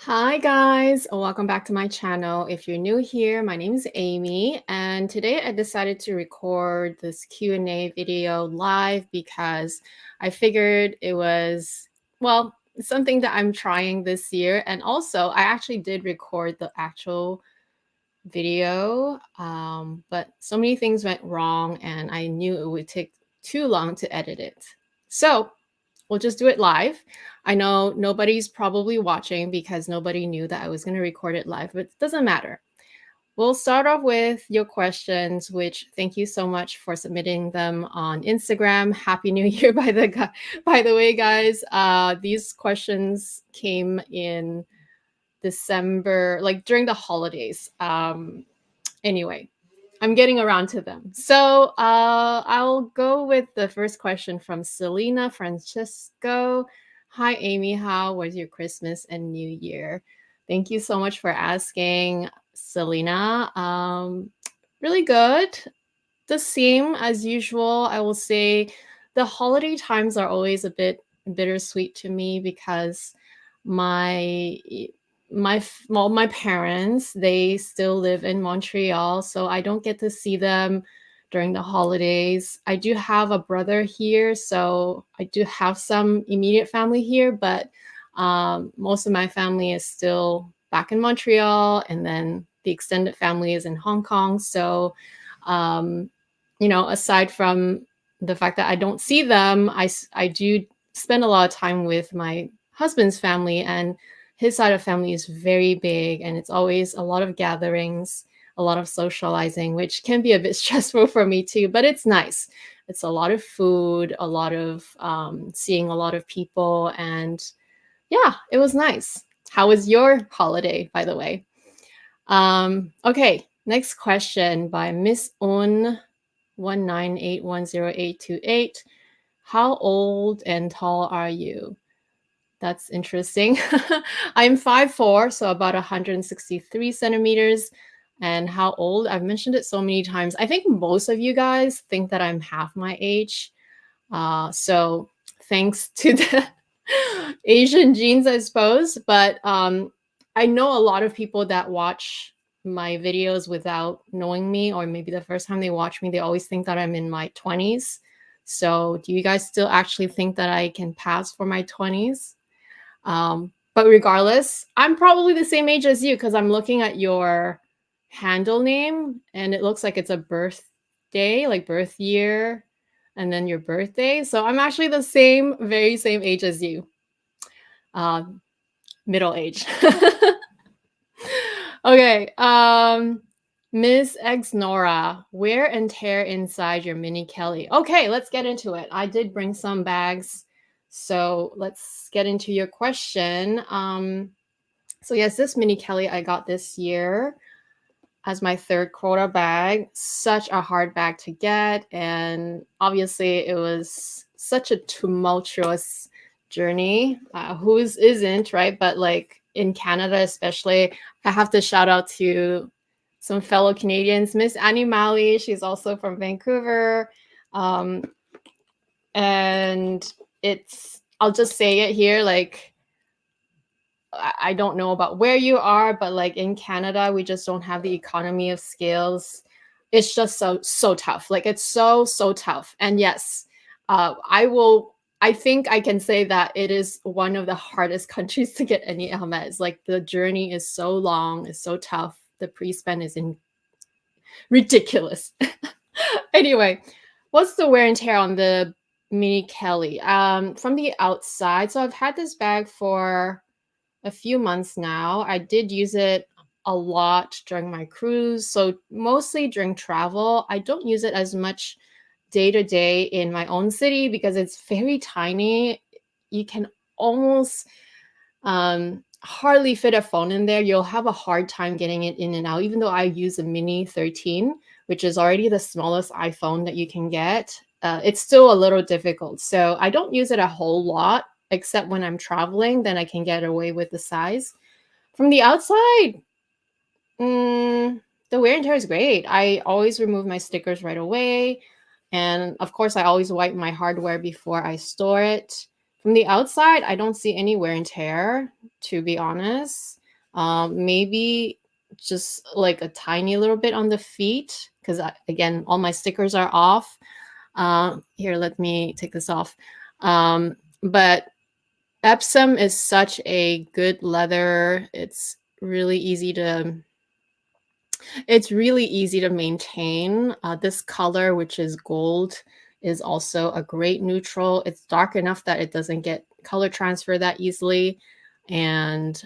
Hi guys, welcome back to my channel. If you're new here, my name is Amy, and today I decided to record this Q&A video live because I figured it was, well, something that I'm trying this year. And also I actually did record the actual video, but so many things went wrong and I knew it would take too long to edit it. So we'll just do it live. I know nobody's probably watching because nobody knew that I was going to record it live, but it doesn't matter. We'll start off with your questions, which thank you so much for submitting them on Instagram. Happy New Year, by the way, guys. These questions came in December, like during the holidays. Anyway, I'm getting around to them. So I'll go with the first question from Selena Francisco. Hi, Amy. How was your Christmas and New Year? Thank you so much for asking, Selena. Really good. The same as usual. I will say the holiday times are always a bit bittersweet to me because my my parents, they still live in Montreal, so I don't get to see them during the holidays. I do have a brother here, so I do have some immediate family here, but most of my family is still back in Montreal, and then the extended family is in Hong Kong. So aside from the fact that I don't see them, I do spend a lot of time with my husband's family, and his side of family is very big, and it's always a lot of gatherings, a lot of socializing, which can be a bit stressful for me too, but it's nice. It's a lot of food, a lot of seeing a lot of people, and yeah, it was nice. How was your holiday, by the way? Okay, next question by Miss Un 198108828. How old and tall are you? That's interesting. I'm 5'4", so about 163 centimeters. And how old? I've mentioned it so many times. I think most of you guys think that I'm half my age. So thanks to the Asian genes, I suppose. But I know a lot of people that watch my videos without knowing me, or maybe the first time they watch me, they always think that I'm in my 20s. So do you guys still actually think that I can pass for my 20s? But regardless, I'm probably the same age as you because I'm looking at your handle name and it looks like it's a birthday, like birth year, and then your birthday. So I'm actually the very same age as you. Middle age. Okay. Miss X Nora, wear and tear inside your mini Kelly. Okay, let's get into it. I did bring some bags, so let's get into your question. So yes, this mini Kelly I got this year as my third quota bag. Such a hard bag to get, and obviously it was such a tumultuous journey. Whose isn't, right? But like in Canada especially, I have to shout out to some fellow Canadians. Miss Annie Malley, she's also from Vancouver. And I'll just say it here, like, I don't know about where you are, but like in Canada, we just don't have the economy of scales. It's just so tough. Like it's so tough. And yes, I think I can say that it is one of the hardest countries to get any Hermes. Like the journey is so long, it's so tough. The pre-spend is ridiculous. Anyway, what's the wear and tear on the mini Kelly? From the outside, so I've had this bag for a few months now. I did use it a lot during my cruise, so mostly during travel. I don't use it as much day to day in my own city because it's very tiny. You can almost hardly fit a phone in there. You'll have a hard time getting it in and out, even though I use a mini 13, which is already the smallest iPhone that you can get. It's still a little difficult. So I don't use it a whole lot, except when I'm traveling, then I can get away with the size. From the outside, the wear and tear is great. I always remove my stickers right away. And of course, I always wipe my hardware before I store it From the outside, I don't see any wear and tear, to be honest. Maybe just like a tiny little bit on the feet, because again, all my stickers are off. Here, let me take this off. But Epsom is such a good leather. It's really easy to maintain. This color, which is gold, is also a great neutral. It's dark enough that it doesn't get color transfer that easily. And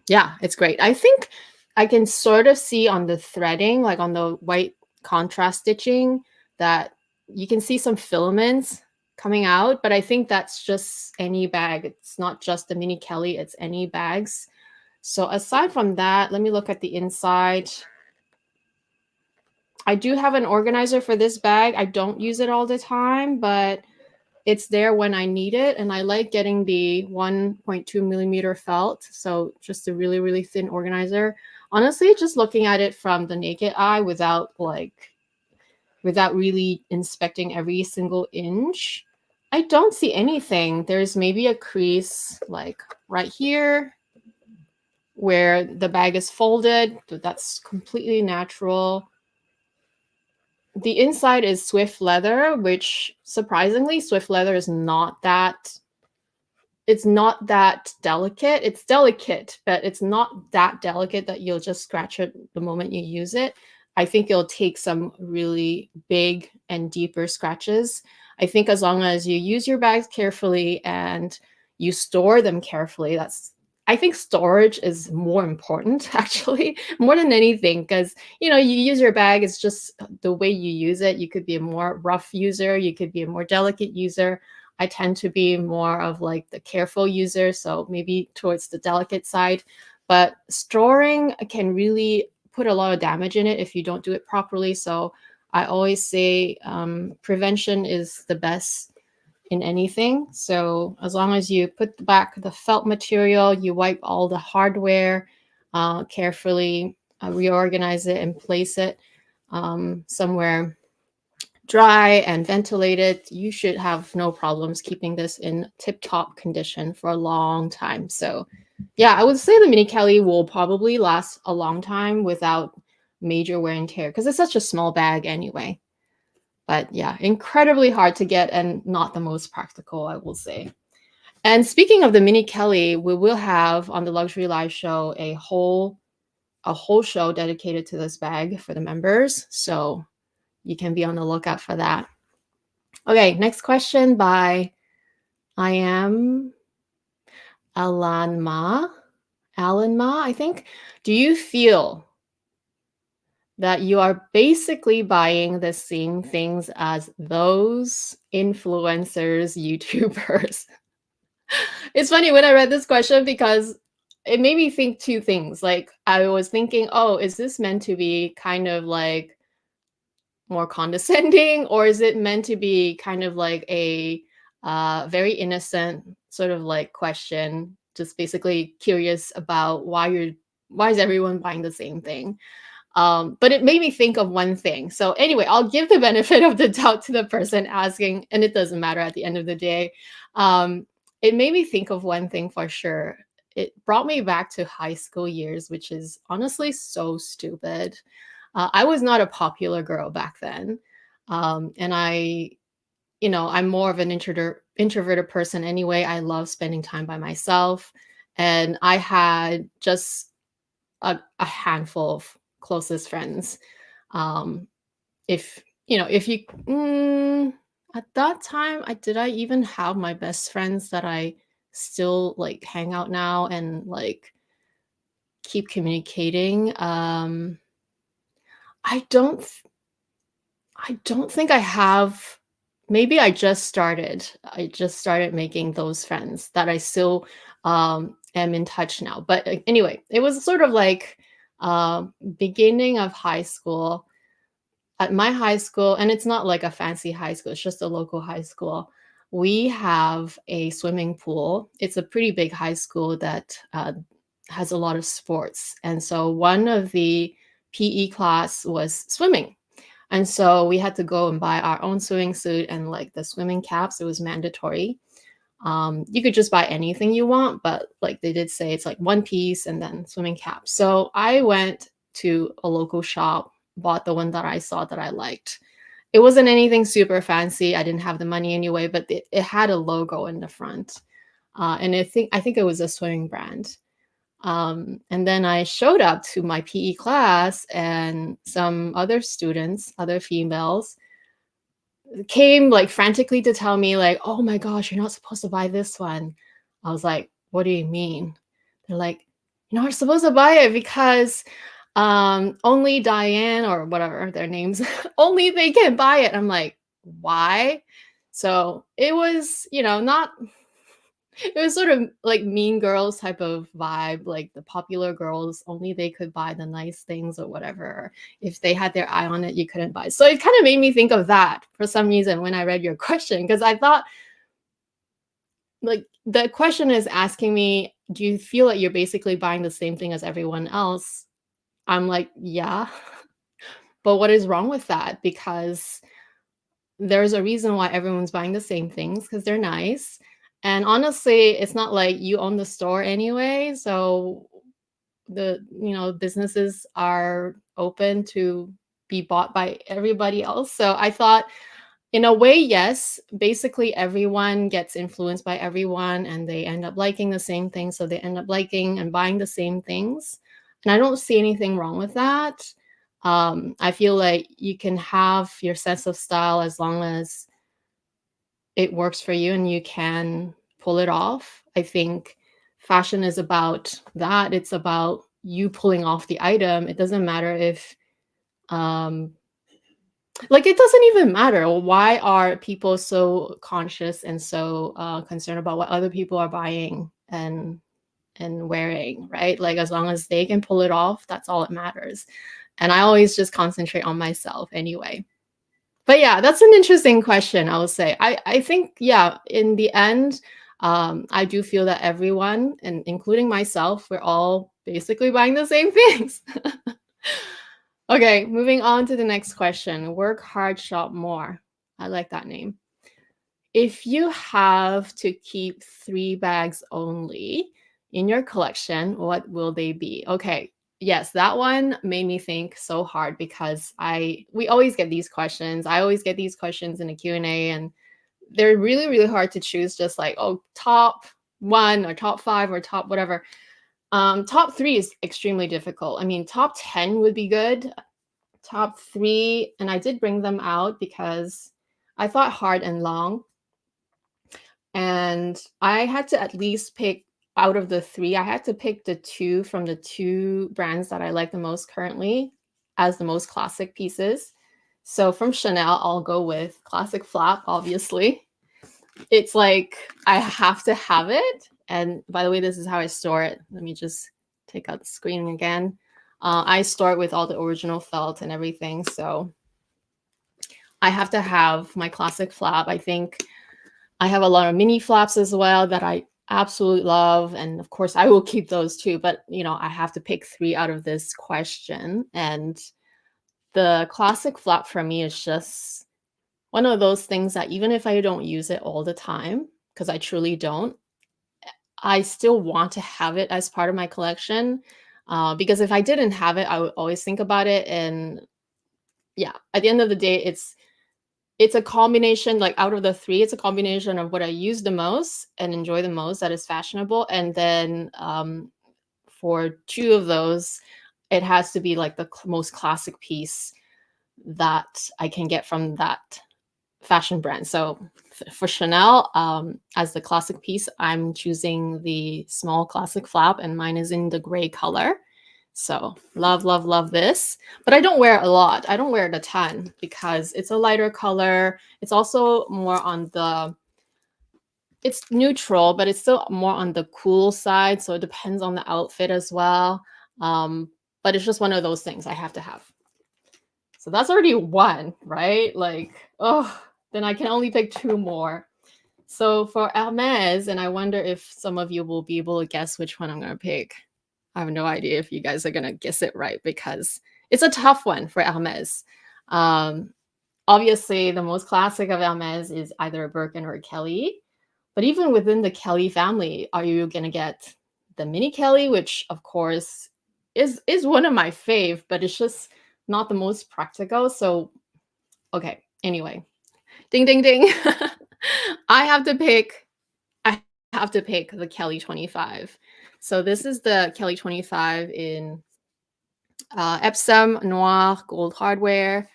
yeah, it's great. I think I can sort of see on the threading, like on the white contrast stitching, that you can see some filaments coming out, but I think that's just any bag. It's not just the Mini Kelly, it's any bags. So aside from that, let me look at the inside. I do have an organizer for this bag. I don't use it all the time, but it's there when I need it. And I like getting the 1.2 millimeter felt. So just a really, really thin organizer. Honestly, just looking at it from the naked eye without really inspecting every single inch, I don't see anything. There's maybe a crease like right here where the bag is folded, but that's completely natural. The inside is Swift leather, which surprisingly, Swift leather is not that, it's not that delicate. It's delicate, but it's not that delicate that you'll just scratch it the moment you use it. I think it'll take some really big and deeper scratches. I think as long as you use your bags carefully and you store them carefully, I think storage is more important actually, more than anything, because you use your bag, it's just the way you use it. You could be a more rough user, you could be a more delicate user. I tend to be more of like the careful user, so maybe towards the delicate side. But storing can really put a lot of damage in it if you don't do it properly. So I always say prevention is the best in anything. So as long as you put back the felt material, you wipe all the hardware carefully, reorganize it and place it somewhere dry and ventilated, you should have no problems keeping this in tip-top condition for a long time. So yeah, I would say the Mini Kelly will probably last a long time without major wear and tear because it's such a small bag anyway. But yeah, incredibly hard to get and not the most practical, I will say. And speaking of the Mini Kelly, we will have on the Luxury Live show a whole show dedicated to this bag for the members. So you can be on the lookout for that. Okay, next question by I am Alan Ma, I think. Do you feel that you are basically buying the same things as those influencers, YouTubers? It's funny when I read this question because it made me think two things. Like I was thinking, oh, is this meant to be kind of like more condescending, or is it meant to be kind of like a very innocent sort of like question, just basically curious about why is everyone buying the same thing? But it made me think of one thing. So anyway, I'll give the benefit of the doubt to the person asking, and it doesn't matter at the end of the day. It made me think of one thing for sure. It brought me back to high school years, which is honestly so stupid. I was not a popular girl back then. And I'm more of an introverted person anyway. I love spending time by myself. And I had just a handful of closest friends. If you at that time, did I even have my best friends that I still like hang out now and like keep communicating? I don't think I have. Maybe I just started making those friends that I still am in touch now. But anyway, it was sort of like beginning of high school. At my high school, and it's not like a fancy high school, it's just a local high school. We have a swimming pool. It's a pretty big high school that has a lot of sports. And so one of the PE class was swimming. And so we had to go and buy our own swimming suit and like the swimming caps. It was mandatory. You could just buy anything you want, but like they did say it's like one piece and then swimming cap. So I went to a local shop, bought the one that I saw that I liked. It wasn't anything super fancy. I didn't have the money anyway, but it had a logo in the front. And I think it was a swimming brand. And then I showed up to my PE class, and some other students, other females, came like frantically to tell me like, "Oh my gosh, you're not supposed to buy this one." I was like, "What do you mean?" They're like, "You're not supposed to buy it because only Diane or whatever their names, only they can buy it." I'm like, "Why?" So it was, not it was sort of like Mean Girls type of vibe, like the popular girls, only they could buy the nice things or whatever. If they had their eye on it, you couldn't buy. So it kind of made me think of that for some reason when I read your question, because I thought, like, the question is asking me, do you feel like you're basically buying the same thing as everyone else? I'm like, yeah. But what is wrong with that? Because there's a reason why everyone's buying the same things, because they're nice. And honestly, it's not like you own the store anyway. So businesses are open to be bought by everybody else. So I thought, in a way, yes, basically everyone gets influenced by everyone and they end up liking the same things. So they end up liking and buying the same things. And I don't see anything wrong with that. I feel like you can have your sense of style as long as it works for you and you can pull it off. I think fashion is about that. It's about you pulling off the item. It doesn't matter if um like, it doesn't even matter. Why are people so conscious and so concerned about what other people are buying and wearing, right? Like, as long as they can pull it off, that's all that matters. And I always just concentrate on myself anyway. But yeah, that's an interesting question, I would say. I think, yeah, in the end, I do feel that everyone, and including myself, we're all basically buying the same things. Okay, moving on to the next question. Work hard, shop more. I like that name. If you have to keep 3 bags only in your collection, what will they be? Okay, yes, that one made me think so hard because we always get these questions. I always get these questions in a Q&A, and they're really, really hard to choose, just like, oh, top 1 or top 5 or top whatever. Top 3 is extremely difficult. I mean, top 10 would be good. Top 3, and I did bring them out because I thought hard and long. And I had to at least pick, out of the 3, I had to pick the 2 from the 2 brands that I like the most currently as the most classic pieces. So from Chanel, I'll go with Classic Flap, obviously. It's like I have to have it. And by the way, this is how I store it. Let me just take out the screen again. I store it with all the original felt and everything. So I have to have my Classic Flap. I think I have a lot of mini flaps as well that I absolutely love. And of course, I will keep those too. But, I have to pick 3 out of this question. And the Classic Flap for me is just one of those things that even if I don't use it all the time, because I truly don't, I still want to have it as part of my collection. Because if I didn't have it, I would always think about it. And yeah, at the end of the day, it's a combination, like out of the 3, it's a combination of what I use the most and enjoy the most that is fashionable. And then for 2 of those, it has to be like the most classic piece that I can get from that fashion brand. So for Chanel, as the classic piece, I'm choosing the small Classic Flap, and mine is in the gray color. So love, love, love this. But I don't wear it a lot. I don't wear it a ton because it's a lighter color. It's also more on it's neutral, but it's still more on the cool side. So it depends on the outfit as well. But it's just one of those things I have to have. So that's already 1, right? Like, oh, then I can only pick 2 more. So for Hermes, and I wonder if some of you will be able to guess which one I'm going to pick. I have no idea if you guys are going to guess it right because it's a tough one for Hermes. Obviously, the most classic of Hermes is either a Birkin or a Kelly. But even within the Kelly family, are you gonna get the mini Kelly, which of course is one of my fave, but it's just not the most practical. So okay, anyway, ding ding ding. I have to pick. I have to pick the Kelly 25. So this is the Kelly 25 in Epsom Noir Gold Hardware.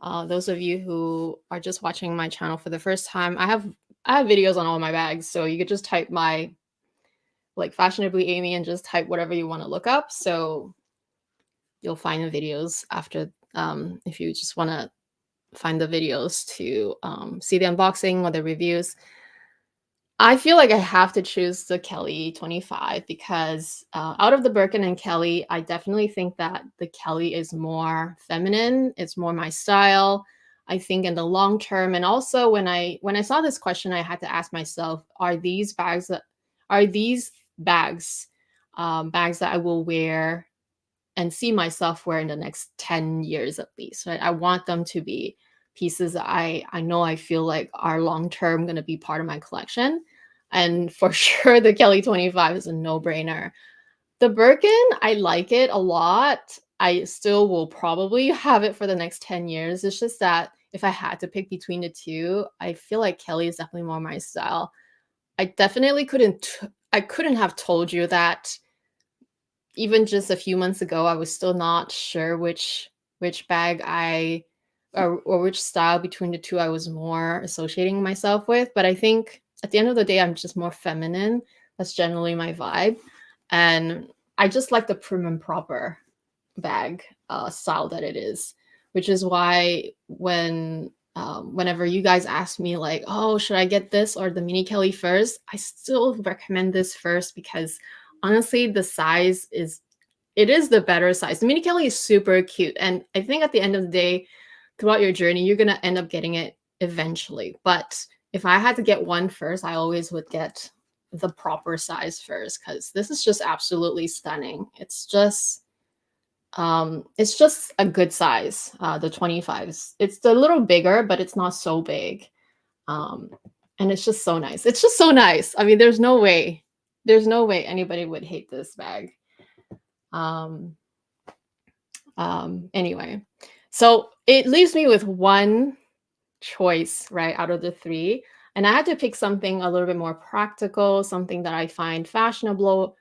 Those of you who are just watching my channel for the first time, I have videos on all my bags, so you could just type my like Fashionably Amy and just type whatever you want to look up. So you'll find the videos after if you just want to find the videos to see the unboxing or the reviews. I feel like I have to choose the Kelly 25 because out of the Birkin and Kelly, I definitely think that the Kelly is more feminine. It's more my style. I think in the long term, and also when I saw this question, I had to ask myself: are these bags bags that I will wear and see myself wear in the next 10 years at least? Right? I want them to be pieces that I know I feel like are long term going to be part of my collection. And for sure, the Kelly 25 is a no brainer. The Birkin, I like it a lot. I still will probably have it for the next 10 years. It's just that if I had to pick between the two, I feel like Kelly is definitely more my style. I definitely I couldn't have told you that even just a few months ago. I was still not sure which bag or which style between the two I was more associating myself with. But I think at the end of the day, I'm just more feminine. That's generally my vibe. And I just like the prim and proper bag style that it is, which is why whenever you guys ask me like, oh, should I get this or the mini Kelly first, I still recommend this first because honestly, the size it is the better size. The mini Kelly is super cute. And I think at the end of the day, throughout your journey, you're going to end up getting it eventually. But if I had to get one first, I always would get the proper size first because this is just absolutely stunning. It's just a good size. The 25s. It's a little bigger, but it's not so big. Um, and it's just so nice. It's just so nice. I mean, there's no way anybody would hate this bag. Anyway, so it leaves me with one choice, right, out of the three. And I had to pick something a little bit more practical, something that I find fashionable,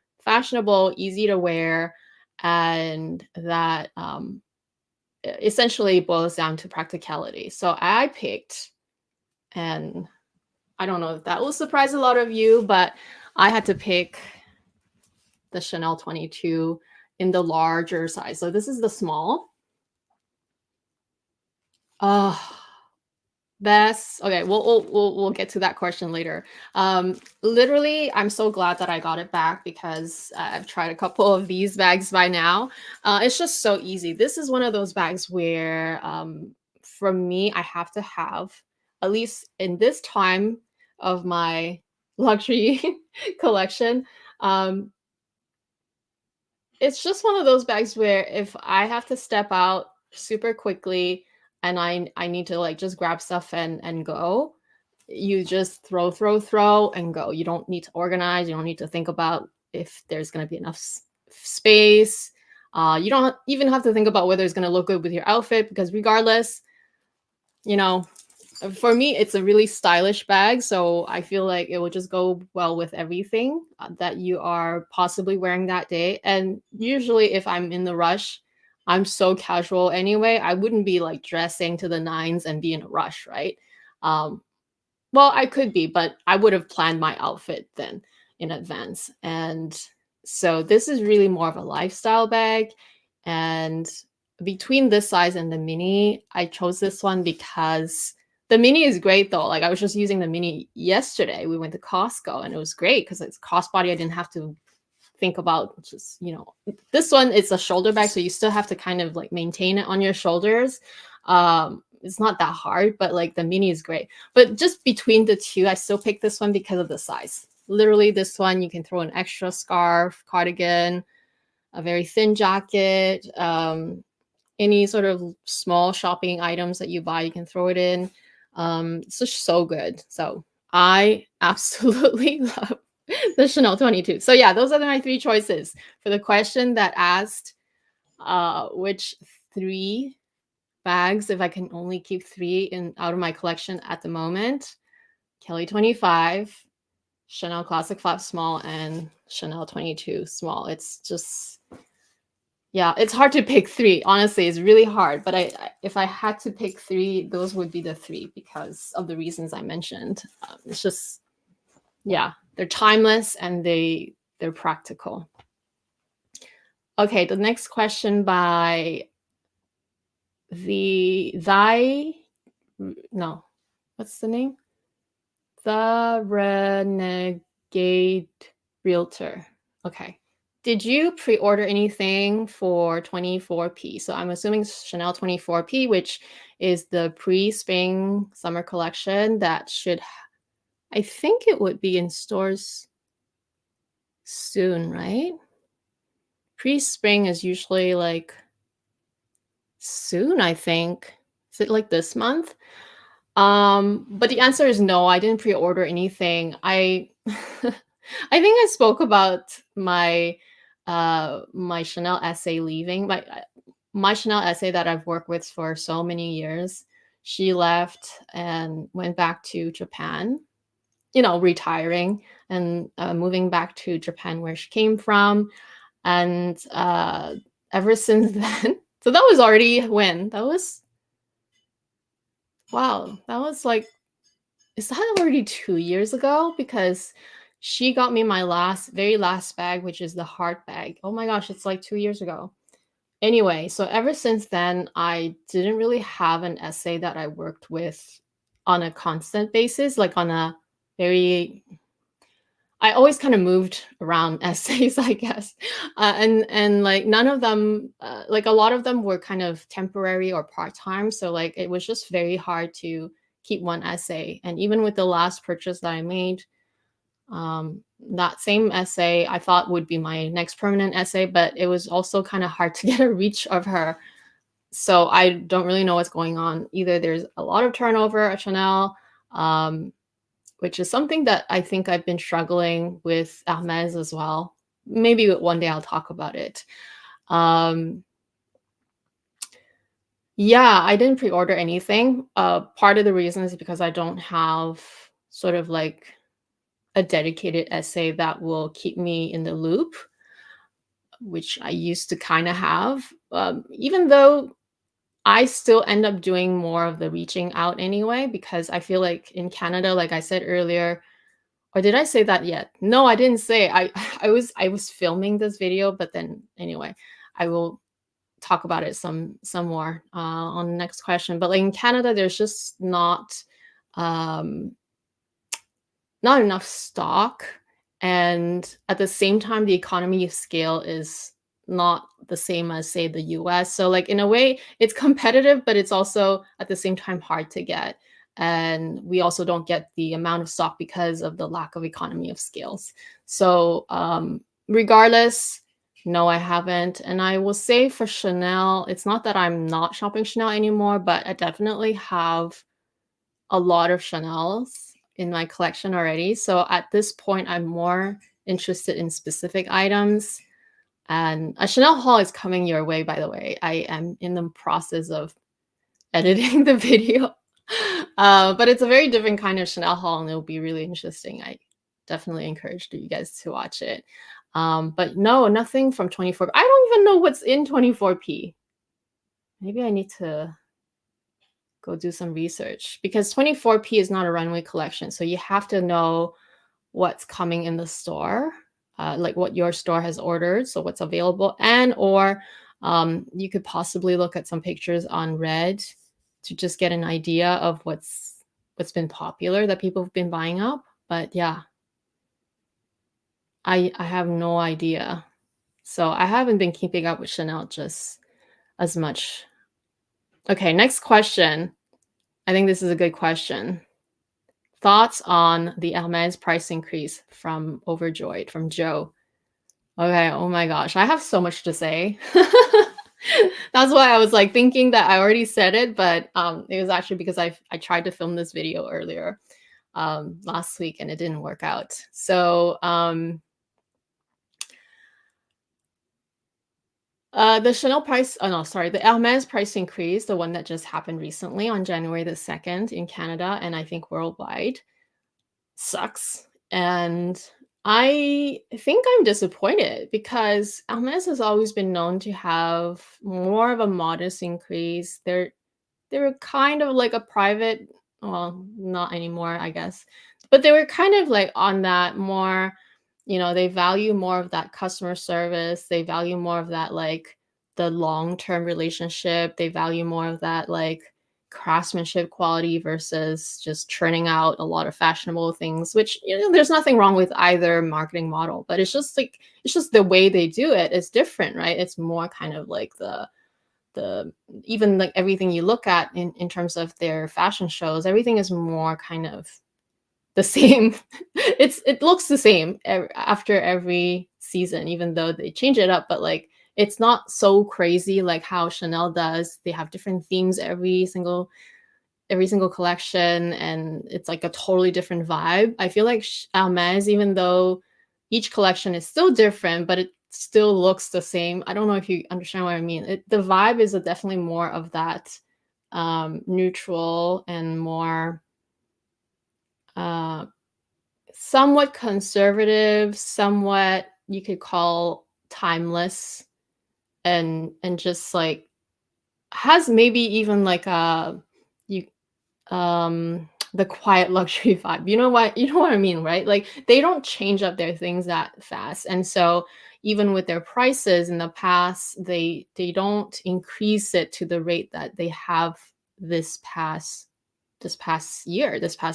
easy to wear, and that essentially boils down to practicality. So I picked, and I don't know if that will surprise a lot of you, but I had to pick the Chanel 22 in the larger size. So this is the small. Oh, best. Okay, we'll get to that question later. Literally, I'm so glad that I got it back because I've tried a couple of these bags by now. It's just so easy. This is one of those bags where, for me, I have to have, at least in this time of my luxury collection, it's just one of those bags where if I have to step out super quickly and I need to like just grab stuff and go, you just throw and go. You don't need to organize. You don't need to think about if there's going to be enough space. You don't even have to think about whether it's going to look good with your outfit because regardless, you know, for me, it's a really stylish bag. So I feel like it will just go well with everything that you are possibly wearing that day. And usually if I'm in the rush, I'm so casual anyway. I wouldn't be like dressing to the nines and be in a rush, right? Well, I could be, but I would have planned my outfit then in advance. And so this is really more of a lifestyle bag. And between this size and the mini, I chose this one because the mini is great though. Like I was just using the mini yesterday. We went to Costco and it was great because it's crossbody. I didn't have to think about just, this one is a shoulder bag. So you still have to kind of like maintain it on your shoulders. It's not that hard, but like the mini is great. But just between the two, I still picked this one because of the size. Literally this one, you can throw an extra scarf, cardigan, a very thin jacket, any sort of small shopping items that you buy, you can throw it in. It's just so good. So I absolutely love the Chanel 22. So yeah, those are my three choices for the question that asked which three bags, if I can only keep three in out of my collection at the moment. Kelly 25, Chanel Classic Flap Small, and Chanel 22 Small. It's just, yeah, it's hard to pick three. Honestly, it's really hard. But if I had to pick three, those would be the three because of the reasons I mentioned. It's just, yeah, they're timeless and they're practical. Okay, the next question by no, what's the name? The Renegade Realtor. Okay. Did you pre-order anything for 24P? So I'm assuming Chanel 24P, which is the pre-spring summer collection that should, I think it would be in stores soon, right? Pre-spring is usually like soon, I think. Is it like this month? But the answer is no, I didn't pre-order anything. I I think I spoke about my Chanel essay leaving. My Chanel essay that I've worked with for so many years. She left and went back to Japan, retiring and moving back to Japan where she came from. And ever since then, so that was already when? That was, wow, that was like, is that already 2 years ago? Because she got me my very last bag, which is the heart bag. Oh my gosh, it's like 2 years ago. Anyway, so ever since then, I didn't really have an essay that I worked with on a constant basis, like on a very, I always kind of moved around essays, I guess, and like none of them, like a lot of them were kind of temporary or part time. So like it was just very hard to keep one essay. And even with the last purchase that I made, that same essay I thought would be my next permanent essay, but it was also kind of hard to get a reach of her. So I don't really know what's going on. Either there's a lot of turnover at Chanel, um, which is something that I think I've been struggling with Hermes as well. Maybe one day I'll talk about it. Um, yeah, I didn't pre-order anything. Part of the reason is because I don't have sort of like a dedicated essay that will keep me in the loop, which I used to kind of have. Even though I still end up doing more of the reaching out anyway, because I feel like in Canada, like I said earlier, or did I say that yet? No, I didn't say. I was filming this video, but then anyway, I will talk about it some more on the next question. But like in Canada, there's just um, not enough stock, and at the same time, the economy of scale is not the same as say the US. So like in a way, it's competitive, but it's also at the same time hard to get. And we also don't get the amount of stock because of the lack of economy of scales. So regardless, no, I haven't. And I will say for Chanel, it's not that I'm not shopping Chanel anymore, but I definitely have a lot of Chanels in my collection already. So at this point, I'm more interested in specific items. And a Chanel haul is coming your way, by the way. I am in the process of editing the video. But it's a very different kind of Chanel haul, and it'll be really interesting. I definitely encourage you guys to watch it. But no, nothing from 24. I don't even know what's in 24P. Maybe I need to go do some research because 24P is not a runway collection. So you have to know what's coming in the store, like what your store has ordered, so what's available, and or you could possibly look at some pictures on Red to just get an idea of what's been popular that people have been buying up. But yeah, I have no idea. So I haven't been keeping up with Chanel just as much. Okay, next question. I think this is a good question. Thoughts on the Hermes price increase from Overjoyed, from Joe. Okay, oh my gosh, I have so much to say. That's why I was like thinking that I already said it, but it was actually because I tried to film this video earlier. last week, and it didn't work out. So the Chanel price, oh no, sorry, the Hermes price increase, the one that just happened recently on January the 2nd in Canada, and I think worldwide, sucks. And I think I'm disappointed because Hermes has always been known to have more of a modest increase. They were kind of like a private, well, not anymore, I guess. But they were kind of like on that more, they value more of that customer service. They value more of that, like the long-term relationship. They value more of that, like craftsmanship quality versus just churning out a lot of fashionable things, which, there's nothing wrong with either marketing model, but it's just the way they do it is different, right? It's more kind of like the even like everything you look at in terms of their fashion shows, everything is more kind of the same. It looks the same after every season, even though they change it up, but like it's not so crazy like how Chanel does. They have different themes every single collection, and it's like a totally different vibe. I feel like Hermes, even though each collection is still different, but it still looks the same. I don't know if you understand what I mean. The vibe is definitely more of that neutral and more uh, somewhat conservative, somewhat you could call timeless, and just like has maybe even like a you the quiet luxury vibe. You know what I mean, right? Like they don't change up their things that fast. And so even with their prices in the past, they don't increase it to the rate that they have this past this past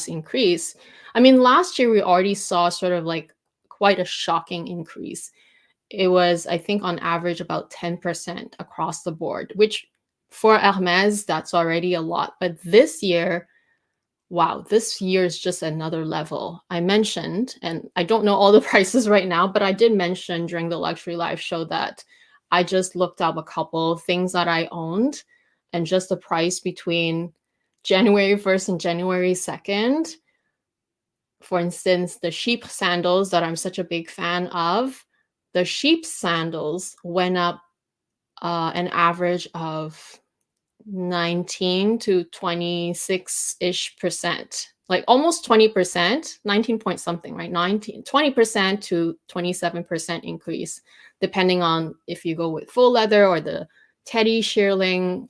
increase. I mean, last year we already saw sort of like quite a shocking increase. It was, I think, on average about 10% across the board, which for Hermes, that's already a lot. But this year, wow, this year is just another level. I mentioned, and I don't know all the prices right now, but I did mention during the Luxury Live show that I just looked up a couple things that I owned and just the price between January 1st and January 2nd. For instance, the sheep sandals that I'm such a big fan of, the sheep sandals went up an average of 19 to 26-ish percent, like almost 20%, 19 point something, right? 20% to 27% increase, depending on if you go with full leather or the teddy shearling.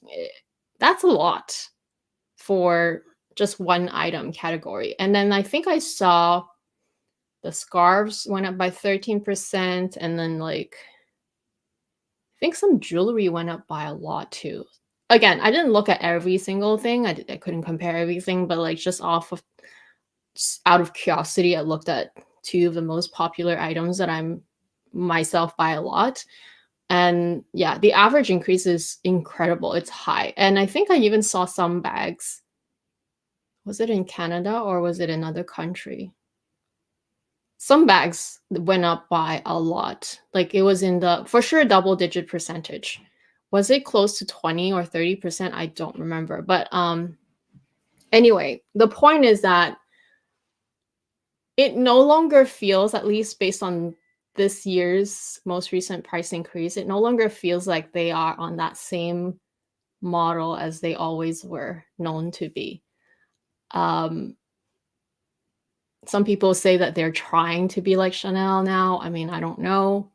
That's a lot for just one item category. And then I think I saw the scarves went up by 13%, and then like I think some jewelry went up by a lot too. Again, I didn't look at every single thing. I couldn't compare everything, but like just out of curiosity, I looked at two of the most popular items that I'm myself buy a lot. And yeah, the average increase is incredible. It's high. And I think I even saw some bags. Was it in Canada or was it another country? Some bags went up by a lot. Like it was in the, for sure, double digit percentage. Was it close to 20 or 30%? I don't remember. But anyway, the point is that it no longer feels, at least based on this year's most recent price increase, it no longer feels like they are on that same model as they always were known to be. Some people say that they're trying to be like Chanel now. I mean, I don't know.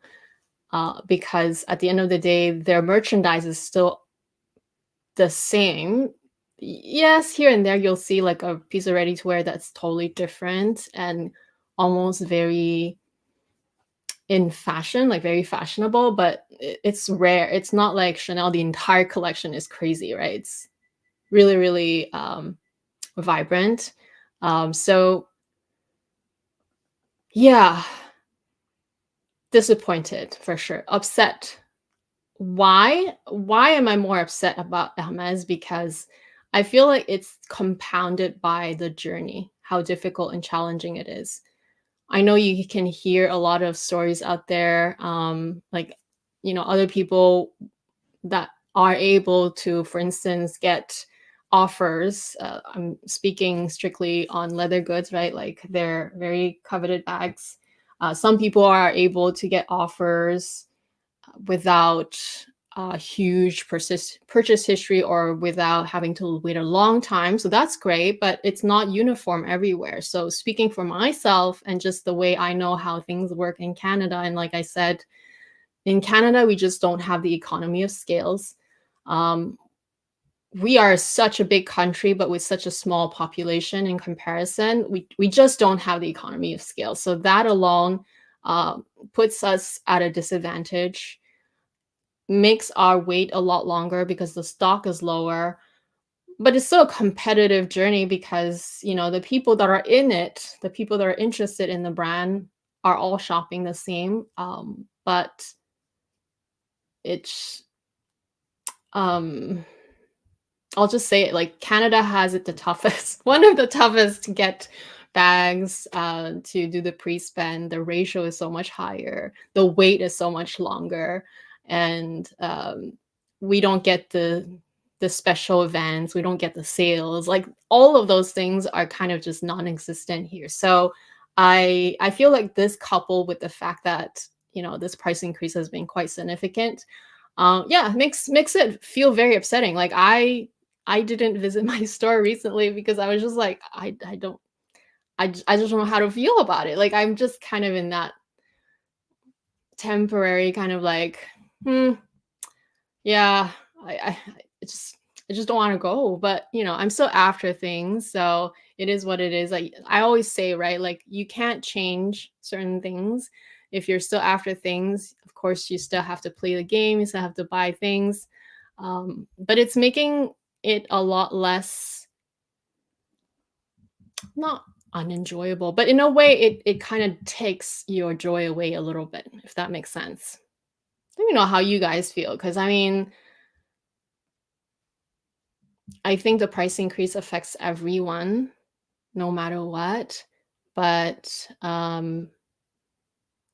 Because at the end of the day, their merchandise is still the same. Yes, here and there you'll see like a piece of ready to wear that's totally different and almost very in fashion, like very fashionable, but it's rare. It's not like Chanel, the entire collection is crazy, right? It's really, really vibrant. So yeah, disappointed for sure, upset. Why am I more upset about Hermes? Because I feel like it's compounded by the journey, how difficult and challenging it is. I know you can hear a lot of stories out there, like, other people that are able to, for instance, get offers. I'm speaking strictly on leather goods, right? Like they're very coveted bags. Some people are able to get offers without huge purchase history or without having to wait a long time. So that's great, but it's not uniform everywhere. So speaking for myself and just the way I know how things work in Canada, and like I said, in Canada, we just don't have the economy of scales. Um, we are such a big country, but with such a small population in comparison, we just don't have the economy of scale. So that alone uh, puts us at a disadvantage, makes our wait a lot longer because the stock is lower. But it's still a competitive journey because, you know, the people that are in it, the people that are interested in the brand are all shopping the same. But it's um I'll just say it, like Canada has it the toughest, one of the toughest to get bags to do the pre-spend. The ratio is so much higher. The wait is so much longer, and we don't get the special events. We don't get the sales. Like all of those things are kind of just non-existent here. So I feel like this, coupled with the fact that this price increase has been quite significant, yeah, makes it feel very upsetting. Like I didn't visit my store recently because I was just like, I don't I just don't know how to feel about it. Like I'm just kind of in that temporary kind of like, hmm, yeah, I just I just don't want to go. But I'm still after things, so it is what it is. Like I always say, right? Like you can't change certain things. If you're still after things, of course you still have to play the game, you still have to buy things. But it's making it a lot less, not unenjoyable, but in a way it kind of takes your joy away a little bit, if that makes sense. Let me know how you guys feel, because I mean, I think the price increase affects everyone no matter what, but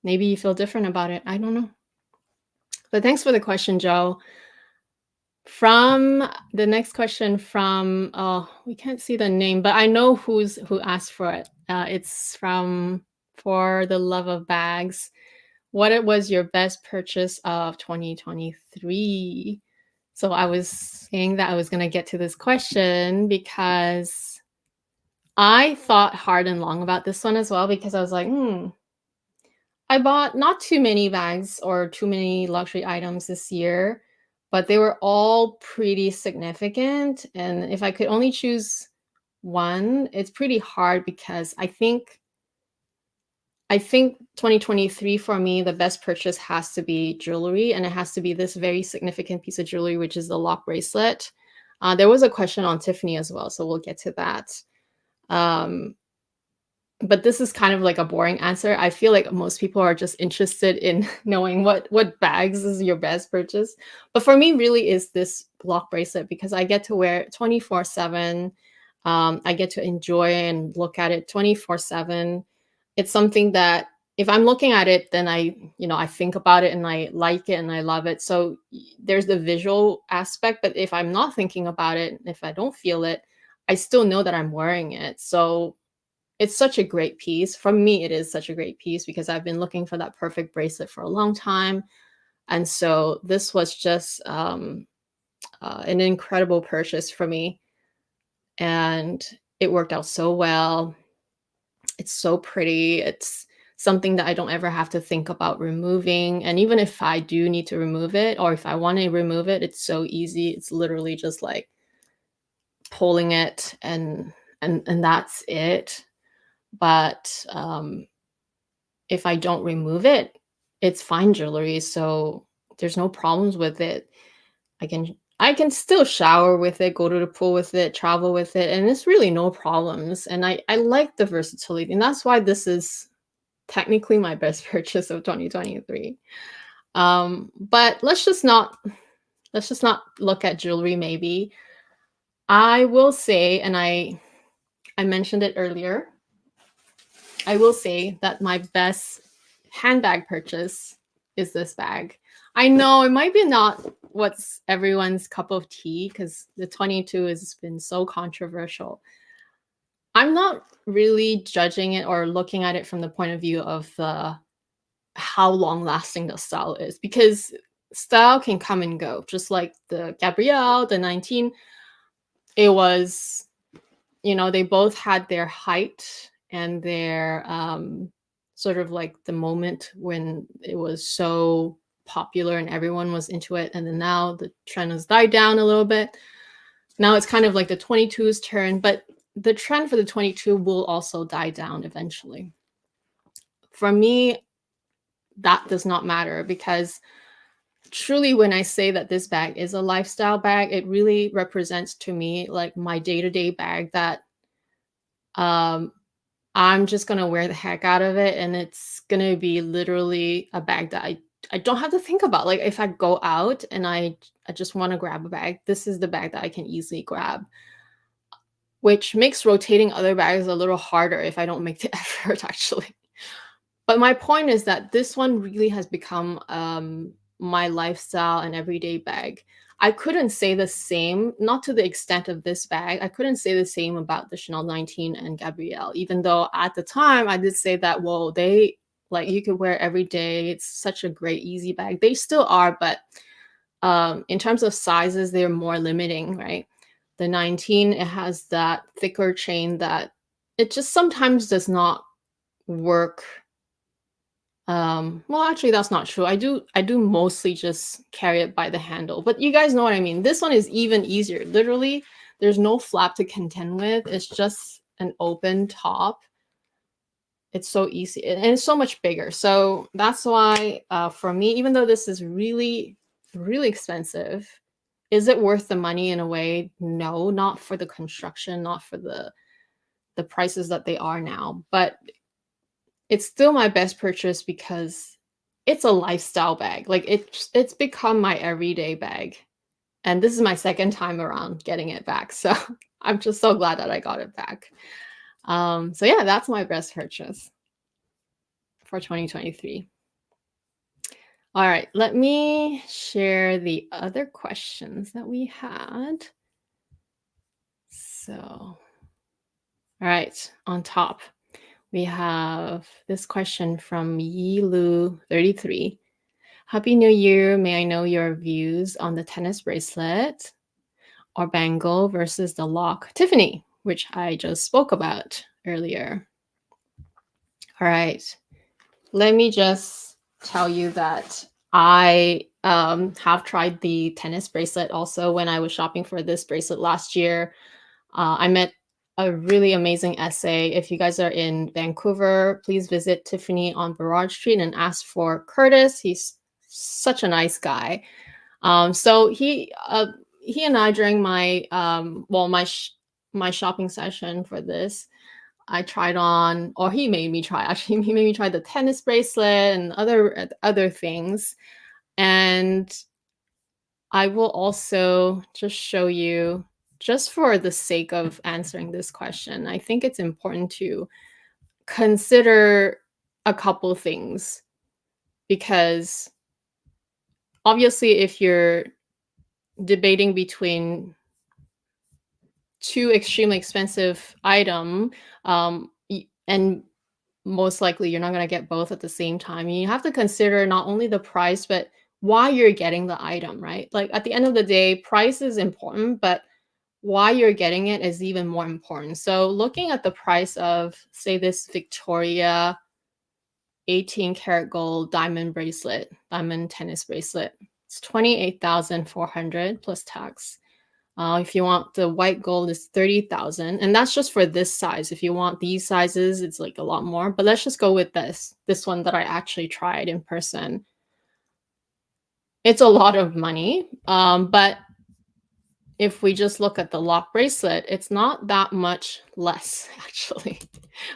maybe you feel different about it. I don't know. But thanks for the question, Joe. From the next question from, oh, we can't see the name, but I know who asked for it. It's from For the Love of Bags. What it was your best purchase of 2023? So I was saying that I was going to get to this question because I thought hard and long about this one as well, because I was like, I bought not too many bags or too many luxury items this year, but they were all pretty significant. And if I could only choose one, it's pretty hard because I think 2023 for me, the best purchase has to be jewelry, and it has to be this very significant piece of jewelry, which is the lock bracelet. There was a question on Tiffany as well, so we'll get to that. Um, but this is kind of like a boring answer. I feel like most people are just interested in knowing what bags is your best purchase. But for me, really is this lock bracelet, because I get to wear it 24/7. I get to enjoy and look at it 24/7. It's something that if I'm looking at it, then I think about it and I like it and I love it. So there's the visual aspect, but if I'm not thinking about it, if I don't feel it, I still know that I'm wearing it. So it's such a great piece. For me, it is such a great piece because I've been looking for that perfect bracelet for a long time. And so this was just an incredible purchase for me. And it worked out so well. It's so pretty. It's something that I don't ever have to think about removing. And even if I do need to remove it, or if I want to remove it, it's so easy. It's literally just like pulling it and that's it. But if I don't remove it, it's fine jewelry, so there's no problems with it. I can still shower with it, go to the pool with it, travel with it, and it's really no problems. And I like the versatility, and that's why this is technically my best purchase of 2023. But let's just not look at jewelry. Maybe I will say, and I mentioned it earlier, I will say that my best handbag purchase is this bag. I know it might be not what's everyone's cup of tea because the 22 has been so controversial. I'm not really judging it or looking at it from the point of view of how long lasting the style is, because style can come and go. Just like the Gabrielle, the 19, it was, they both had their height and their sort of like the moment when it was so popular and everyone was into it. And then now the trend has died down a little bit. Now it's kind of like the 22's turn, but the trend for the 22 will also die down eventually. For me, that does not matter, because truly when I say that this bag is a lifestyle bag, it really represents to me like my day-to-day bag that I'm just gonna wear the heck out of it, and it's gonna be literally a bag that I don't have to think about. Like if I go out and I just want to grab a bag, this is the bag that I can easily grab, which makes rotating other bags a little harder if I don't make the effort actually. But my point is that this one really has become my lifestyle and everyday bag. I couldn't say the same, not to the extent of this bag. I couldn't say the same about the Chanel 19 and Gabrielle, even though at the time I did say that, well, they like you could wear every day. It's such a great, easy bag. They still are, but in terms of sizes, they're more limiting, right? The 19, it has that thicker chain that it just sometimes does not work. Well, actually, that's not true. I do mostly just carry it by the handle, but you guys know what I mean. This one is even easier. Literally, there's no flap to contend with. It's just an open top. It's so easy and it's so much bigger. So that's why for me, even though this is really, really expensive, is it worth the money in a way? No, not for the construction, not for the prices that they are now, but it's still my best purchase because it's a lifestyle bag. Like it's become my everyday bag. And this is my second time around getting it back. So I'm just so glad that I got it back. So yeah, that's my best purchase for 2023. All right, let me share the other questions that we had. So, all right, on top, we have this question from Yilu33. Happy New Year. May I know your views on the tennis bracelet or bangle versus the lock Tiffany, which I just spoke about earlier. All right. Let me just tell you that I have tried the tennis bracelet also when I was shopping for this bracelet last year. I met a really amazing essay. If you guys are in Vancouver, please visit Tiffany on Burrard Street and ask for Curtis. He's such a nice guy. So he and I, during my my shopping session for this, I tried on, or he made me try. Actually, he made me try the tennis bracelet and other things. And I will also just show you, just for the sake of answering this question, I think it's important to consider a couple things, because obviously if you're debating between two extremely expensive item, and most likely you're not going to get both at the same time, you have to consider not only the price, but why you're getting the item, right? Like at the end of the day, price is important, but why you're getting it is even more important. So looking at the price of, say, this Victoria 18 karat gold diamond bracelet, diamond tennis bracelet, it's 28,400 plus tax. If you want the white gold, it's 30,000, and that's just for this size. If you want these sizes, it's like a lot more. But let's just go with this one that I actually tried in person. It's a lot of money, but if we just look at the lock bracelet, it's not that much less actually.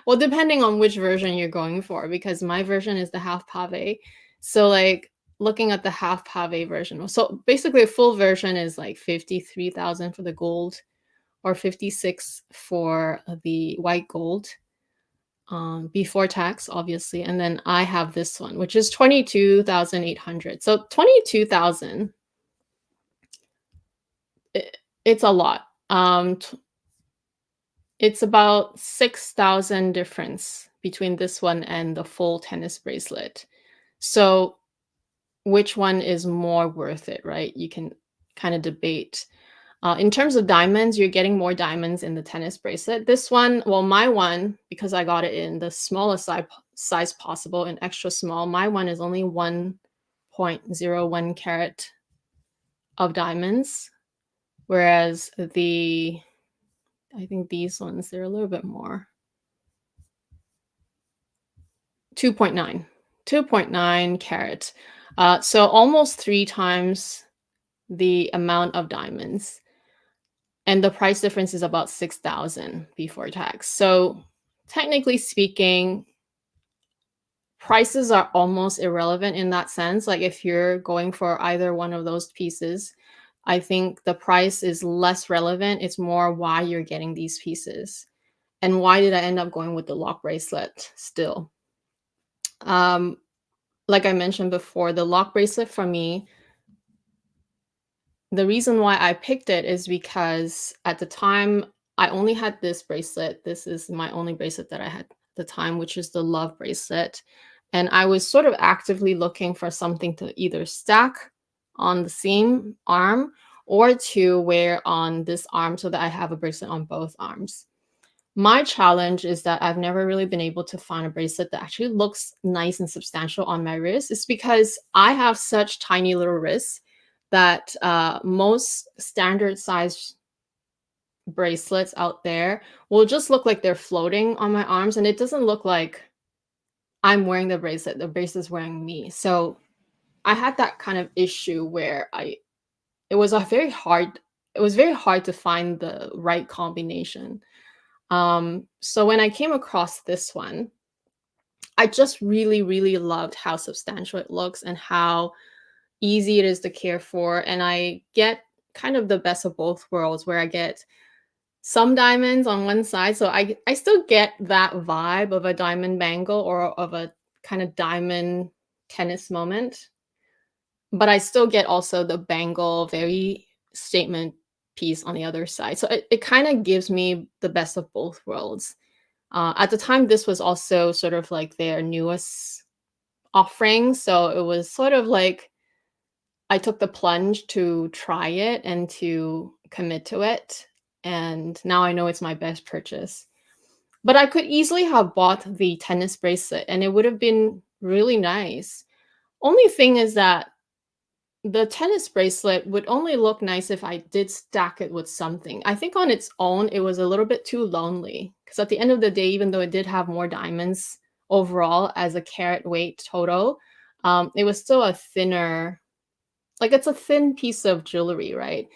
Well, depending on which version you're going for, because my version is the half pave. So like looking at the half pave version, so basically a full version is like 53,000 for the gold or 56 for the white gold. before tax, obviously. And then I have this one, which is 22,800. So 22,000, it's a lot. It's about 6,000 difference between this one and the full tennis bracelet. So which one is more worth it, right? You can kind of debate. In terms of diamonds, you're getting more diamonds in the tennis bracelet. This one, well, my one, because I got it in the smallest size possible, in extra small, my one is only 1.01 carat of diamonds, whereas I think these ones, they're a little bit more. 2.9 carat. So almost 3 times the amount of diamonds. And the price difference is about 6,000 before tax. So technically speaking, prices are almost irrelevant in that sense. Like if you're going for either one of those pieces, I think the price is less relevant. It's more why you're getting these pieces. And why did I end up going with the lock bracelet still? Like I mentioned before, the lock bracelet for me, the reason why I picked it is because at the time I only had this bracelet. This is my only bracelet that I had at the time, which is the love bracelet. And I was sort of actively looking for something to either stack on the same arm or to wear on this arm so that I have a bracelet on both arms. My challenge is that I've never really been able to find a bracelet that actually looks nice and substantial on my wrist. It's because I have such tiny little wrists that most standard size bracelets out there will just look like they're floating on my arms, and it doesn't look like I'm wearing the bracelet's wearing me. So I had that kind of issue where it was very hard to find the right combination. So when I came across this one, I just really, really loved how substantial it looks and how easy it is to care for. And I get kind of the best of both worlds where I get some diamonds on one side. So I still get that vibe of a diamond bangle or of a kind of diamond tennis moment. But I still get also the bangle, very statement piece on the other side. So it kind of gives me the best of both worlds. At the time, this was also sort of like their newest offering. So it was sort of like I took the plunge to try it and to commit to it. And now I know it's my best purchase. But I could easily have bought the tennis bracelet and it would have been really nice. Only thing is that the tennis bracelet would only look nice if I did stack it with something. I think on its own, it was a little bit too lonely because at the end of the day, even though it did have more diamonds overall as a carat weight total, it was still a thinner, like it's a thin piece of jewelry, right?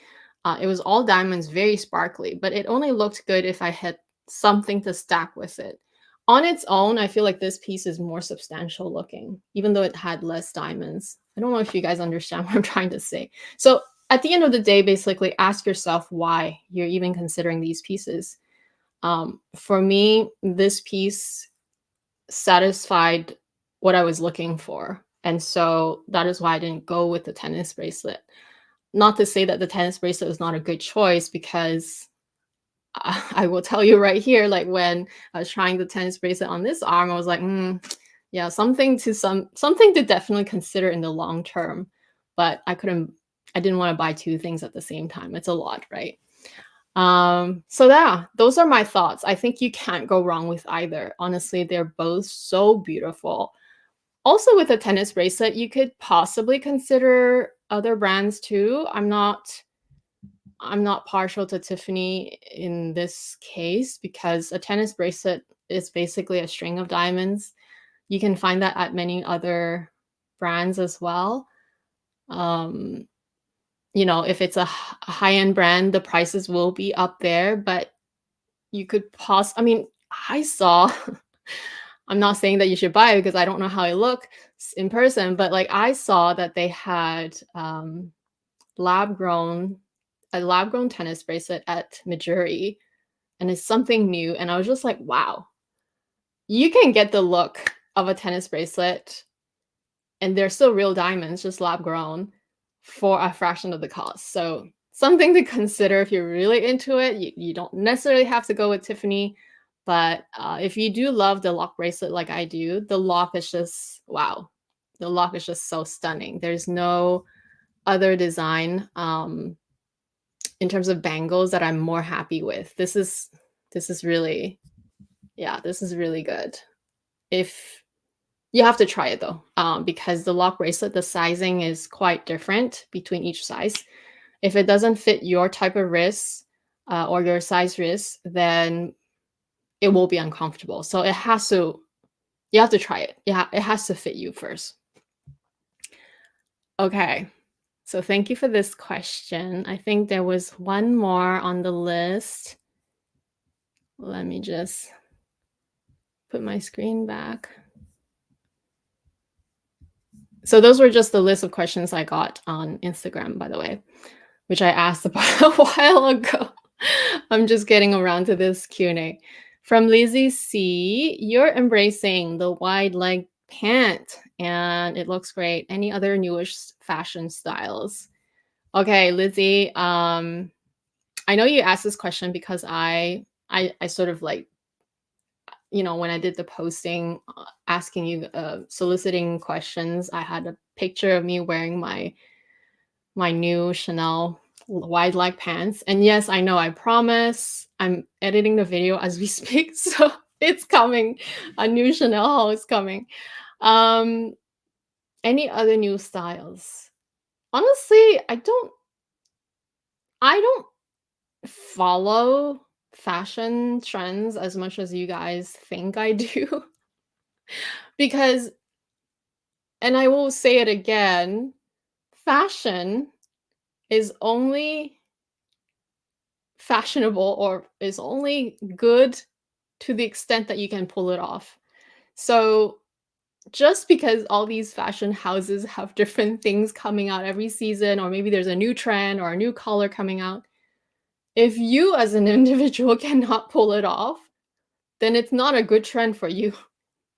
It was all diamonds, very sparkly, but it only looked good if I had something to stack with it. On its own, I feel like this piece is more substantial looking, even though it had less diamonds. I don't know if you guys understand what I'm trying to say. So at the end of the day, basically ask yourself why you're even considering these pieces. For me, this piece satisfied what I was looking for. And so that is why I didn't go with the tennis bracelet. Not to say that the tennis bracelet is not a good choice, because I will tell you right here, like when I was trying the tennis bracelet on this arm, I was like, yeah, something to definitely consider in the long term. But I didn't want to buy two things at the same time. It's a lot, right? So yeah, those are my thoughts. I think you can't go wrong with either. Honestly, they're both so beautiful. Also, with a tennis bracelet, you could possibly consider other brands too. I'm not partial to Tiffany in this case because a tennis bracelet is basically a string of diamonds. You can find that at many other brands as well. If it's a high-end brand, the prices will be up there, but you could I saw I'm not saying that you should buy it because I don't know how it looks in person, but like I saw that they had lab-grown tennis bracelet at Majuri, and it's something new. And I was just like, wow, you can get the look of a tennis bracelet, and they're still real diamonds, just lab grown, for a fraction of the cost. So something to consider if you're really into it. You don't necessarily have to go with Tiffany, but if you do love the lock bracelet like I do, the lock is just wow. The lock is just so stunning. There's no other design in terms of bangles that I'm more happy with. This is really, yeah, this is really good. If you have to try it though, because the lock bracelet, the sizing is quite different between each size. If it doesn't fit your type of wrist or your size wrist, then it will be uncomfortable. So you have to try it. Yeah, it has to fit you first. Okay. So thank you for this question. I think there was one more on the list. Let me just put my screen back. So those were just the list of questions I got on Instagram, by the way, which I asked about a while ago. I'm just getting around to this Q&A. From Lizzie C, you're embracing the wide leg pant and it looks great. Any other newish fashion styles? Okay, Lizzie, I know you asked this question because I sort of like, when I did the posting asking you, soliciting questions, I had a picture of me wearing my new Chanel wide leg pants. And yes, I know, I promise I'm editing the video as we speak, so it's coming. A new Chanel haul is coming. Any other new styles? Honestly, I don't follow fashion trends as much as you guys think I do. Because, and I will say it again, fashion is only fashionable or is only good to the extent that you can pull it off. So just because all these fashion houses have different things coming out every season, or maybe there's a new trend or a new color coming out, if you as an individual cannot pull it off, then it's not a good trend for you.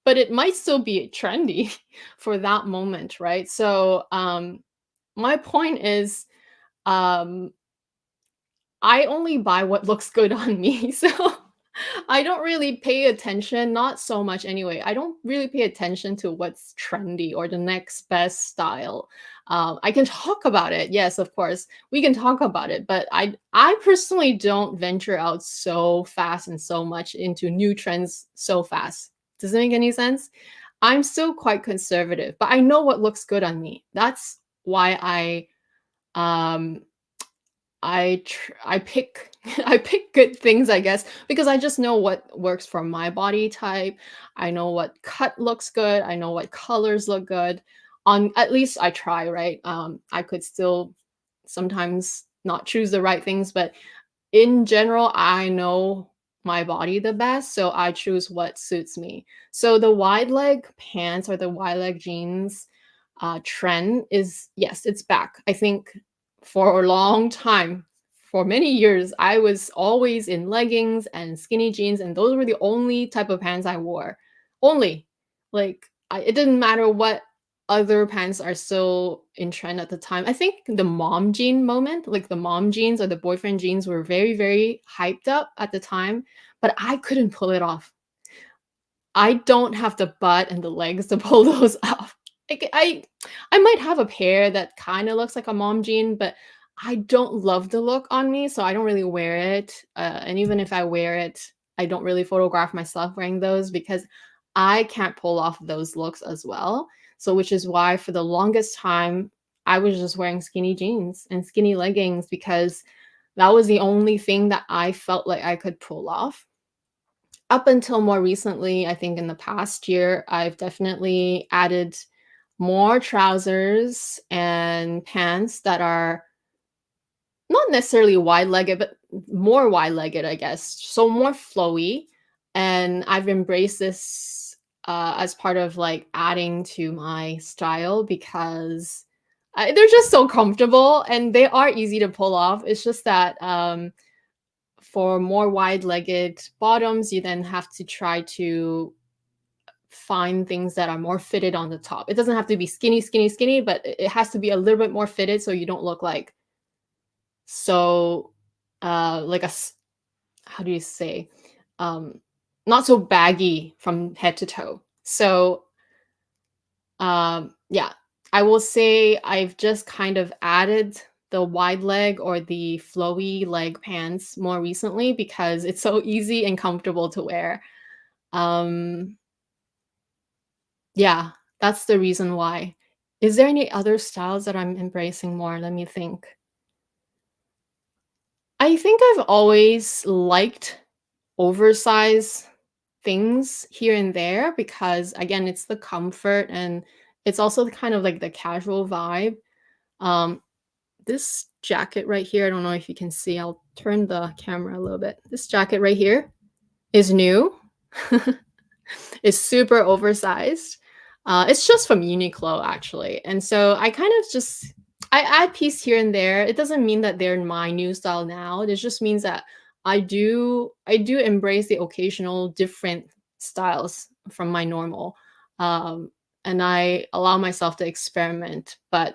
But it might still be trendy for that moment, right? So my point is, um, I only buy what looks good on me. So I don't really pay attention, not so much anyway. I don't really pay attention to what's trendy or the next best style. I can talk about it. Yes, of course, we can talk about it. But I personally don't venture out so fast and so much into new trends so fast. Does it make any sense? I'm still quite conservative, but I know what looks good on me. That's why um I pick I pick good things, I guess, because I just know what works for my body type. I know what cut looks good. I know what colors look good. On at least I try, right? I could still sometimes not choose the right things, but in general, I know my body the best, so I choose what suits me. So the wide leg pants or the wide leg jeans trend is, yes, it's back. I think for a long time, for many years, I was always in leggings and skinny jeans, and those were the only type of pants I wore. Only. Like, it didn't matter what other pants are still in trend at the time. I think the mom jean moment, like the mom jeans or the boyfriend jeans, were very, very hyped up at the time, but I couldn't pull it off. I don't have the butt and the legs to pull those off. Like, I might have a pair that kind of looks like a mom jean, but I don't love the look on me, so I don't really wear it. And even if I wear it, I don't really photograph myself wearing those because I can't pull off those looks as well. So, which is why for the longest time, I was just wearing skinny jeans and skinny leggings because that was the only thing that I felt like I could pull off. Up until more recently, I think in the past year, I've definitely added more trousers and pants that are not necessarily wide-legged, but more wide-legged, I guess. So more flowy. And I've embraced this as part of like adding to my style because they're just so comfortable and they are easy to pull off. It's just that for more wide-legged bottoms, you then have to try to find things that are more fitted on the top. It doesn't have to be skinny, skinny, skinny, but it has to be a little bit more fitted so you don't look like so like how do you say, um not so baggy from head to toe. So yeah, I will say I've just kind of added the wide leg or the flowy leg pants more recently because it's so easy and comfortable to wear. um yeah, that's the reason why. Is there any other styles that I'm embracing more? Let me think. I think I've always liked oversized things here and there because again, it's the comfort and it's also kind of like the casual vibe. Um, this jacket right here, I don't know if you can see, I'll turn the camera a little bit. This jacket right here is new. It's super oversized. It's just from Uniqlo actually. And so I kind of just I add piece here and there. It doesn't mean that they're my new style now. It just means that I do embrace the occasional different styles from my normal. Um, and I allow myself to experiment. But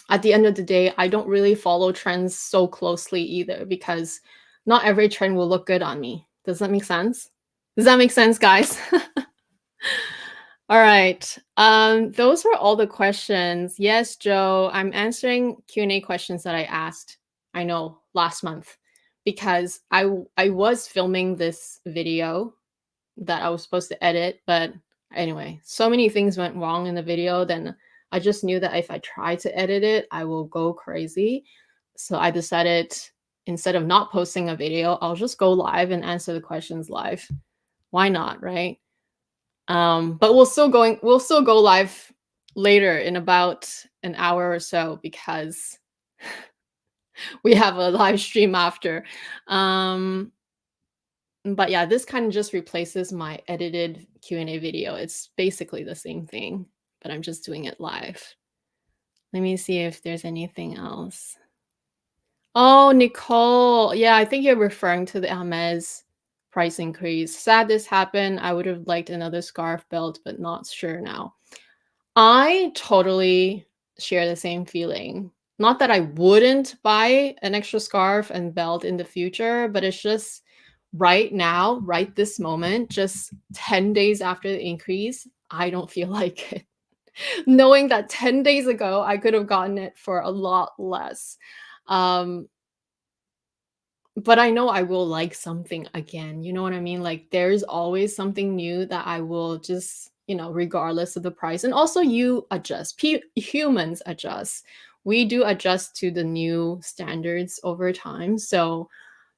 at the end of the day, I don't really follow trends so closely either because not every trend will look good on me. Does that make sense? Does that make sense, guys? All right. Those were all the questions. Yes, Joe, I'm answering Q&A questions that I asked, I know, last month because I was filming this video that I was supposed to edit, but anyway, so many things went wrong in the video, then I just knew that if I try to edit it, I will go crazy. So I decided instead of not posting a video, I'll just go live and answer the questions live. Why not, right? But we'll still go live later in about an hour or so because we have a live stream after. But yeah, this kind of just replaces my edited Q&A video. It's basically the same thing, but I'm just doing it live. Let me see if there's anything else. Oh, Nicole. Yeah, I think you're referring to the Hermes price increase. Sad this happened. I would have liked another scarf belt, but not sure now. I totally share the same feeling. Not that I wouldn't buy an extra scarf and belt in the future, but it's just right now, right this moment, just 10 days after the increase, I don't feel like it. Knowing that 10 days ago, I could have gotten it for a lot less. Um, but I know I will like something again. You know what I mean? Like there's always something new that I will just, regardless of the price. And also you adjust. Humans adjust. We do adjust to the new standards over time. So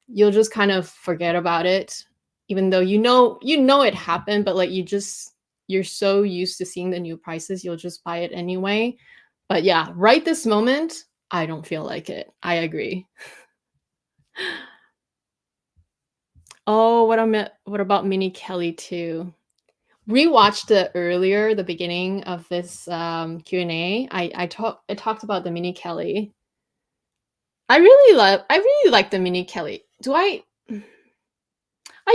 you'll just kind of forget about it even though you know it happened, but like you're so used to seeing the new prices, you'll just buy it anyway. But yeah, right this moment, I don't feel like it. I agree. Oh, what about Minnie Kelly too? Rewatched it earlier, the beginning of this Q&A. I talked about the Minnie Kelly. I really like the Minnie Kelly. I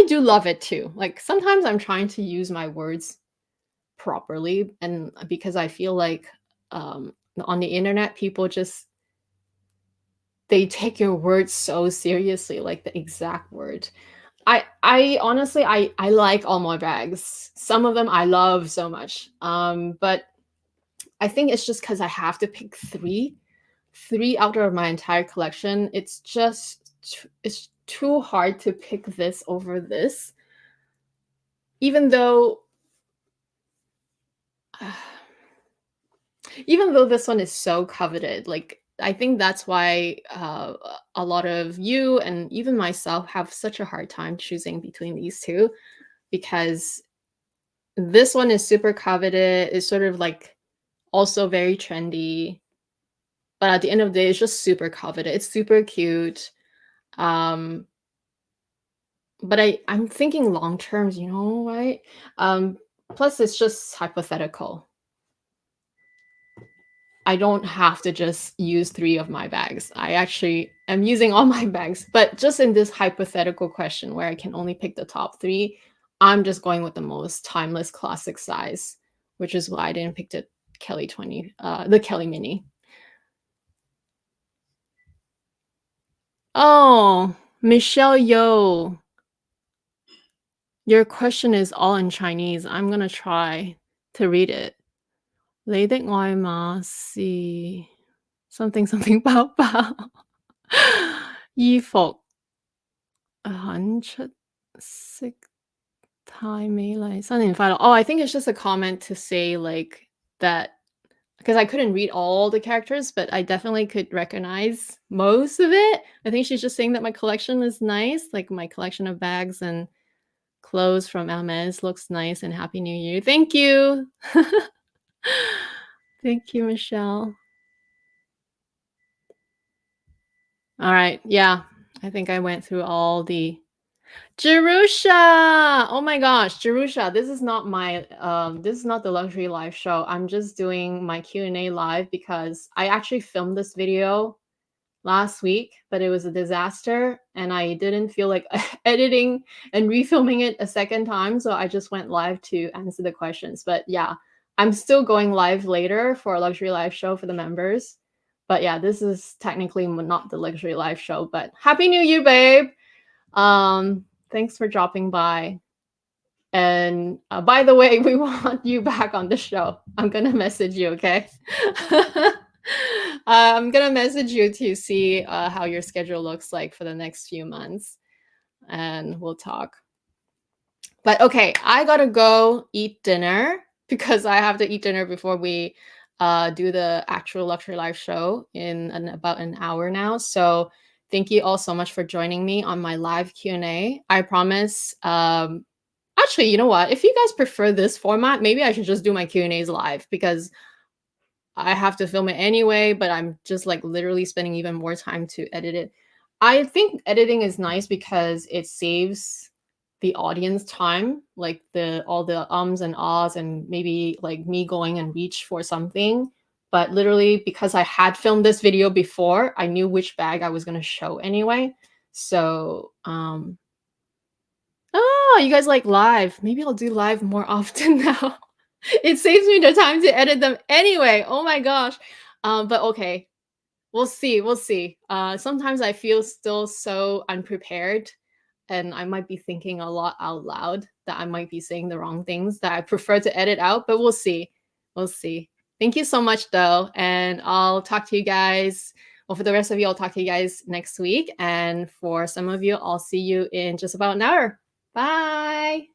do love it too. Like sometimes I'm trying to use my words properly, and because I feel like on the internet people just they take your words so seriously, like the exact word. I honestly I like all my bags. Some of them I love so much. But I think it's just because I have to pick three out of my entire collection. It's just it's too hard to pick this over this, even though even though this one is so coveted. Like I think that's why a lot of you and even myself have such a hard time choosing between these two, because this one is super coveted. It's sort of like also very trendy, but at the end of the day, it's just super coveted. It's super cute. Um, but I'm thinking long terms, right? Plus, it's just hypothetical. I don't have to just use 3 of my bags. I actually am using all my bags, but just in this hypothetical question where I can only pick the top 3, I'm just going with the most timeless classic size, which is why I didn't pick the Kelly 20, the Kelly Mini. Oh, Michelle Yo, your question is all in Chinese. I'm gonna try to read it. 你的愛馬是 something something 包包衣服很出色太美麗新年快樂 Oh, I think it's just a comment to say like that because I couldn't read all the characters, but I definitely could recognize most of it. I think she's just saying that my collection is nice, like my collection of bags and clothes from Hermes looks nice and Happy New Year. Thank you. Thank you, Michelle. All right. Yeah. I think I went through all the Jerusha. Oh my gosh, Jerusha, this is not my this is not the luxury live show. I'm just doing my Q&A live because I actually filmed this video last week, but it was a disaster and I didn't feel like editing and refilming it a second time, so I just went live to answer the questions. But yeah, I'm still going live later for a luxury live show for the members. But yeah, this is technically not the luxury live show, but Happy New Year, babe. Thanks for dropping by. And by the way, we want you back on the show. I'm gonna message you, okay? I'm gonna message you to see how your schedule looks like for the next few months, and we'll talk. But okay, I gotta go eat dinner because I have to eat dinner before we do the actual luxury live show in about an hour now. So thank you all so much for joining me on my live Q&A. I promise. Actually, you know what? If you guys prefer this format, maybe I should just do my Q&As live because I have to film it anyway, but I'm just like literally spending even more time to edit it. I think editing is nice because it saves the audience time, like all the ums and ahs and maybe like me going and reach for something. But literally because I had filmed this video before, I knew which bag I was going to show anyway. So, oh, you guys like live. Maybe I'll do live more often now. It saves me the time to edit them anyway. Oh my gosh. But okay. We'll see. We'll see. Sometimes I feel still so unprepared and I might be thinking a lot out loud that I might be saying the wrong things that I prefer to edit out, but we'll see. We'll see. Thank you so much though. And I'll talk to you guys. Well, for the rest of you, I'll talk to you guys next week. And for some of you, I'll see you in just about an hour. Bye.